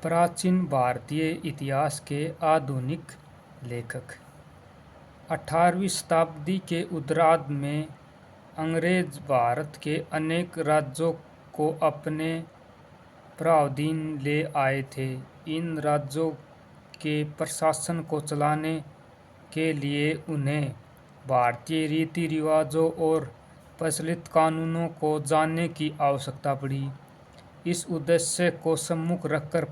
प्राचीन भारतीय इतिहास के आधुनिक लेखक। 18वीं शताब्दी के उत्तरार्ध में अंग्रेज भारत के अनेक राज्यों को अपने प्रावधीन ले आए थे। इन राज्यों के प्रशासन को चलाने के लिए उन्हें भारतीय रीति रिवाजों और प्रचलित कानूनों को जानने की आवश्यकता पड़ी। इस उद्देश्य को सम्मुख रखकर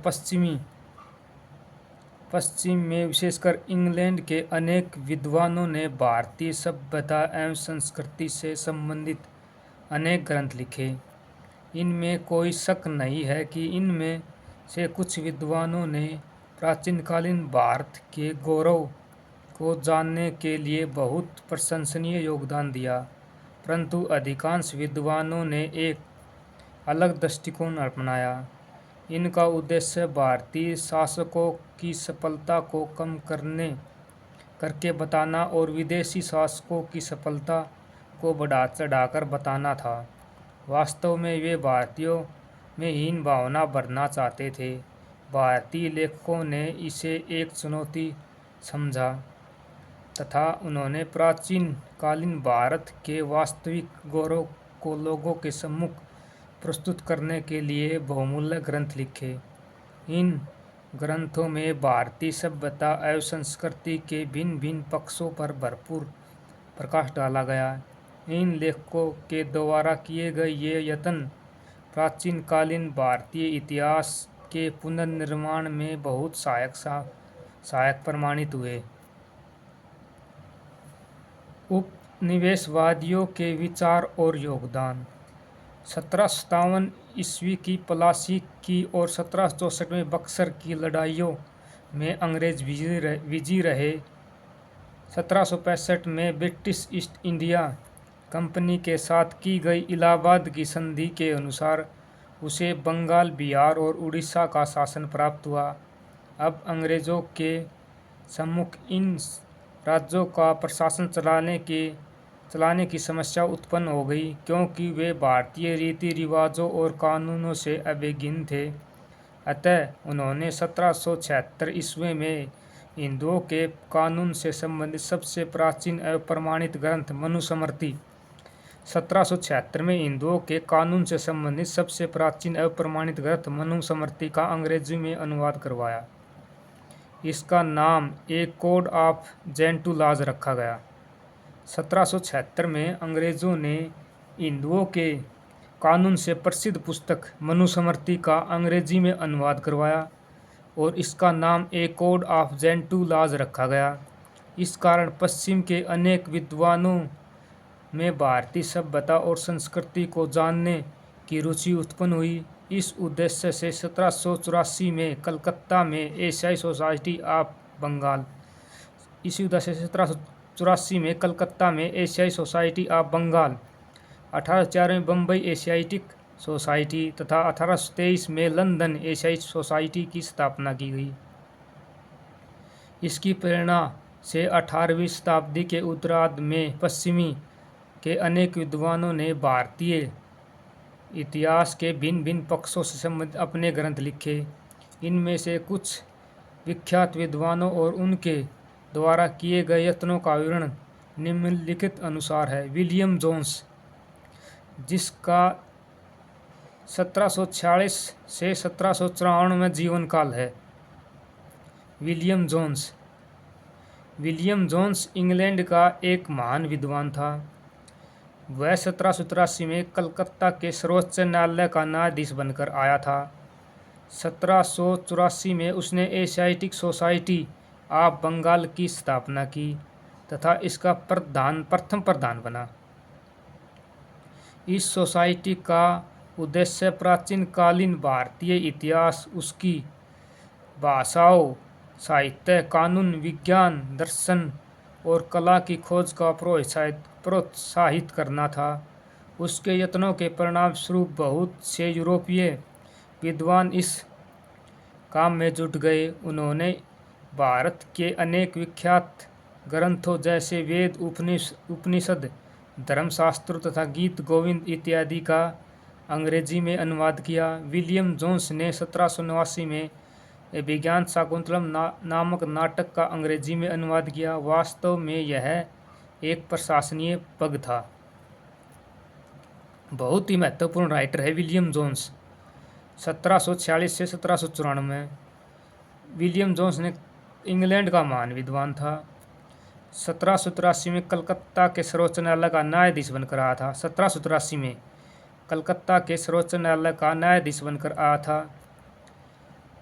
पश्चिम में विशेषकर इंग्लैंड के अनेक विद्वानों ने भारतीय सभ्यता एवं संस्कृति से संबंधित अनेक ग्रंथ लिखे। इनमें कोई शक नहीं है कि इनमें से कुछ विद्वानों ने प्राचीनकालीन भारत के गौरव को जानने के लिए बहुत प्रशंसनीय योगदान दिया, परंतु अधिकांश विद्वानों ने एक अलग दृष्टिकोण अपनाया। इनका उद्देश्य भारतीय शासकों की सफलता को कम करके बताना और विदेशी शासकों की सफलता को बढ़ा चढ़ाकर बताना था। वास्तव में वे भारतीयों में हीन भावना भरना चाहते थे। भारतीय लेखकों ने इसे एक चुनौती समझा तथा उन्होंने प्राचीन कालीन भारत के वास्तविक गौरव को लोगों के सम्मुख प्रस्तुत करने के लिए बहुमूल्य ग्रंथ लिखे। इन ग्रंथों में भारतीय सभ्यता एवं संस्कृति के भिन्न भिन्न पक्षों पर भरपूर प्रकाश डाला गया। इन लेखकों के द्वारा किए गए ये यत्न प्राचीन कालीन भारतीय इतिहास के पुनर्निर्माण में बहुत सहायक प्रमाणित हुए। उपनिवेशवादियों के विचार और योगदान। 1757 ईस्वी की प्लासी की और 1764 में बक्सर की लड़ाइयों में अंग्रेज विजयी रहे। 1765 में ब्रिटिश ईस्ट इंडिया कंपनी के साथ की गई इलाहाबाद की संधि के अनुसार उसे बंगाल, बिहार और उड़ीसा का शासन प्राप्त हुआ। अब अंग्रेजों के सम्मुख इन राज्यों का प्रशासन चलाने की समस्या उत्पन्न हो गई, क्योंकि वे भारतीय रीति रिवाजों और कानूनों से अभिज्ञ थे। अतः उन्होंने 1776 ईस्वी में हिंदुओं के कानून से संबंधित सबसे प्राचीन एवं प्रमाणित ग्रंथ मनुस्मृति 1776 में हिंदुओं के कानून से संबंधित सबसे प्राचीन एवं प्रमाणित ग्रंथ मनुस्मृति का अंग्रेजी में अनुवाद करवाया। इसका नाम ए कोड ऑफ जेंटू लॉज रखा गया। 1776 में अंग्रेजों ने हिंदुओं के कानून से प्रसिद्ध पुस्तक मनुस्मृति का अंग्रेजी में अनुवाद करवाया और इसका नाम ए कोड ऑफ जेंटू लॉज रखा गया। इस कारण पश्चिम के अनेक विद्वानों में भारतीय सभ्यता और संस्कृति को जानने की रुचि उत्पन्न हुई। इस उद्देश्य से 1784 में कलकत्ता में एशियाई सोसाइटी ऑफ बंगाल 1804 में बम्बई एशियाटिक सोसाइटी तथा 1823 में लंदन एशियाई सोसाइटी की स्थापना की गई। इसकी प्रेरणा से 18वीं शताब्दी के उत्तरार्ध में पश्चिमी के अनेक विद्वानों ने भारतीय इतिहास के भिन्न भिन्न पक्षों से संबंधित अपने ग्रंथ लिखे। इनमें से कुछ विख्यात विद्वानों और उनके द्वारा किए गए यत्नों का विवरण निम्नलिखित अनुसार है। विलियम जोन्स, जिसका 1746 से 1754 में जीवन काल है। विलियम जोन्स इंग्लैंड का एक महान विद्वान था। वह 1783 में कलकत्ता के सर्वोच्च न्यायालय का न्यायाधीश बनकर आया था। 1784 में उसने एशियाटिक सोसाइटी ऑफ बंगाल की स्थापना की तथा इसका प्रथम प्रधान बना। इस सोसाइटी का उद्देश्य प्राचीन कालीन भारतीय इतिहास, उसकी भाषाओं, साहित्य, कानून, विज्ञान, दर्शन और कला की खोज का प्रोत्साहित करना था। उसके यत्नों के परिणाम स्वरूप बहुत से यूरोपीय विद्वान इस काम में जुट गए। उन्होंने भारत के अनेक विख्यात ग्रंथों जैसे वेद, उपनिषद, धर्मशास्त्र तथा गीत गोविंद इत्यादि का अंग्रेजी में अनुवाद किया। विलियम जोन्स ने 1789 में अभिज्ञान शाकुंतलम नामक नाटक का अंग्रेजी में अनुवाद किया। वास्तव में यह एक प्रशंसनीय पग था। बहुत ही महत्वपूर्ण राइटर है विलियम जोन्स। 1746 से 1794। विलियम जोन्स ने इंग्लैंड का महान विद्वान था। 1783 में कलकत्ता के सर्वोच्च न्यायालय का न्यायाधीश बनकर आया था। 1783 में कलकत्ता के सर्वोच्च न्यायालय का न्यायाधीश बनकर आया था।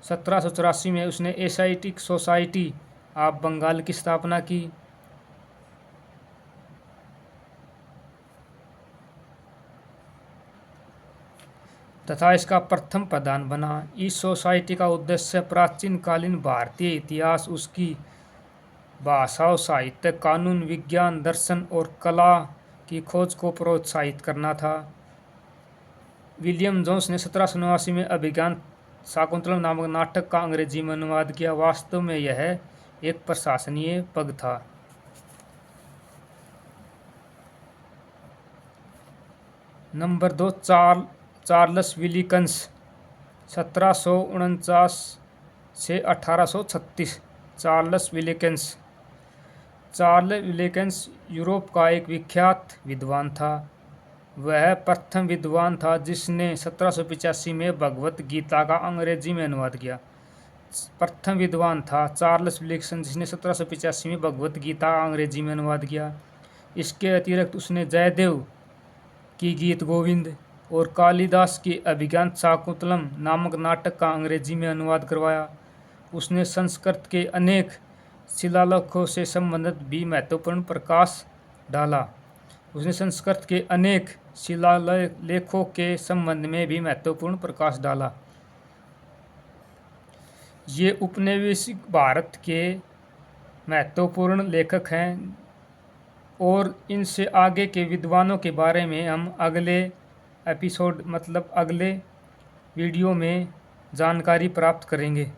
1784 में उसने एशियाटिक सोसाइटी ऑफ बंगाल की स्थापना की। तथा इसका प्रथम प्रधान बना। इस सोसाइटी का उद्देश्य प्राचीन कालीन भारतीय इतिहास, उसकी भाषा, साहित्य, कानून, विज्ञान, दर्शन और कला की खोज को प्रोत्साहित करना था। विलियम जोन्स ने 1789 में अभिज्ञान शाकुंतलम नामक नाटक का अंग्रेजी में अनुवाद किया। वास्तव में यह एक प्रशंसनीय पग था। नंबर 2, चार्ल्स विलिकन्स 1749 से 1836। चार्ल्स विलिकन्स यूरोप का एक विख्यात विद्वान था। वह प्रथम विद्वान था जिसने 1785 में भगवत गीता का अंग्रेजी में अनुवाद किया। प्रथम विद्वान था चार्ल्स विलिकन्स जिसने 1785 में भगवत गीता का अंग्रेजी में अनुवाद किया। इसके अतिरिक्त उसने जयदेव की गीत गोविंद और कालिदास की अभिज्ञान शाकुंतलम नामक नाटक का अंग्रेजी में अनुवाद करवाया। उसने संस्कृत के अनेक शिलालेखों से संबंधित भी महत्वपूर्ण प्रकाश डाला। उसने संस्कृत के अनेक शिलालेखों के संबंध में भी महत्वपूर्ण प्रकाश डाला। ये औपनिवेशिक भारत के महत्वपूर्ण लेखक हैं और इनसे आगे के विद्वानों के बारे में हम अगले एपिसोड अगले वीडियो में जानकारी प्राप्त करेंगे।